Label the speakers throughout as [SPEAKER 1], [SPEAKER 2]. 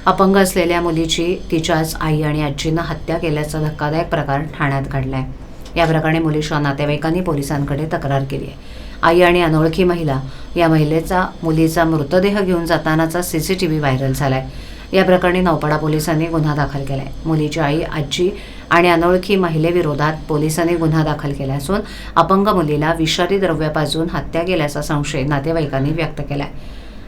[SPEAKER 1] अपंग असलेल्या मुलीची तिच्याच आई आणि आजीनं हत्या केल्याचा धक्कादायक प्रकार ठाण्यात घडलाय। या प्रकरणी मुलीच्या नातेवाईकांनी पोलिसांकडे तक्रार केली आहे। आई आणि अनोळखी महिला या मुलीचा मृतदेह घेऊन जातानाचा सीसीटीव्ही व्हायरल झालाय। या प्रकरणी नौपाडा पोलिसांनी गुन्हा दाखल केलाय। मुलीची आई, आजी आणि अनोळखी महिलेविरोधात पोलिसांनी गुन्हा दाखल केला असून अपंग मुलीला विषारी द्रव्य पाजून हत्या केल्याचा संशय नातेवाईकांनी व्यक्त केलाय।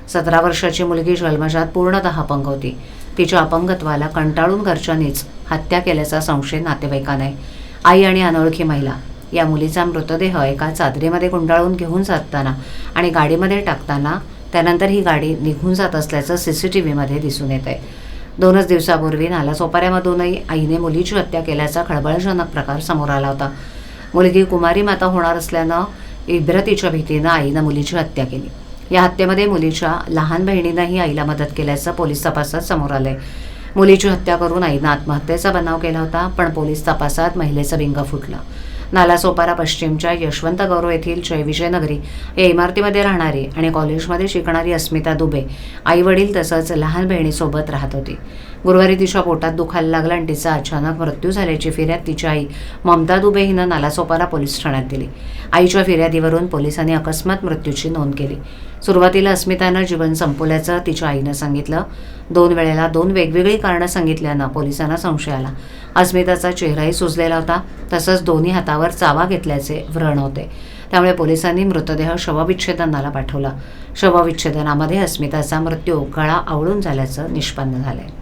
[SPEAKER 1] 17 वर्षाची मुलगी जन्मजात पूर्णतः अपंग होती। तिच्या अपंगत्वाला कंटाळून घरच्यांनीच हत्या केल्याचा संशय नातेवाईकांना आहे। आई आणि अनोळखी महिला या मुलीचा मृतदेह एका चादरीमध्ये गुंडाळून घेऊन जाताना आणि गाडीमध्ये टाकताना त्यानंतर ही गाडी निघून जात असल्याचं सीसीटीव्हीमध्ये दिसून येत आहे। 2 दिवसापूर्वी नालासोपाऱ्यामधूनही आईने मुलीची हत्या केल्याचा खळबळजनक प्रकार समोर आला होता। मुलगी कुमारी माता होणार असल्यानं इब्रतीच्या भीतीनं आईनं मुलीची हत्या केली। या हत्येमध्ये मुलीच्या लहान बहिणीनंही आईला मदत केल्याचं पोलीस तपासात समोर आलंय। मुलीची हत्या करून आईनं आत्महत्येचा बनाव केला होता, पण पोलीस तपासात महिलेचं बिंग फुटलं। नालासोपारा पश्चिमच्या यशवंत गौरव येथील जय विजय नगरी या इमारतीमध्ये राहणारी आणि कॉलेजमध्ये शिकणारी अस्मिता दुबे आई वडील तसंच लहान बहिणीसोबत राहत होती। गुरुवारी तिच्या पोटात दुखायला लागलं आणि तिचा अचानक मृत्यू झाल्याची फिर्याद तिच्या आई ममता दुबे हिनं नालासोपारा पोलीस ठाण्यात दिली। आईच्या फिर्यादीवरून पोलिसांनी अकस्मात मृत्यूची नोंद केली। सुरुवातीला अस्मितानं जीवन संपवल्याचं तिच्या आईनं सांगितलं। 2 वेळेला 2 वेगवेगळी कारणं सांगितल्यानं पोलिसांना संशय आला। अस्मिताचा चेहराही सुजलेला होता, तसंच दोन्ही हातावर चावा घेतल्याचे व्रण होते। त्यामुळे पोलिसांनी मृतदेह शवविच्छेदनाला पाठवला। शवविच्छेदनामध्ये अस्मिताचा मृत्यू गळा आवळून झाल्याचं निष्पन्न झालंय।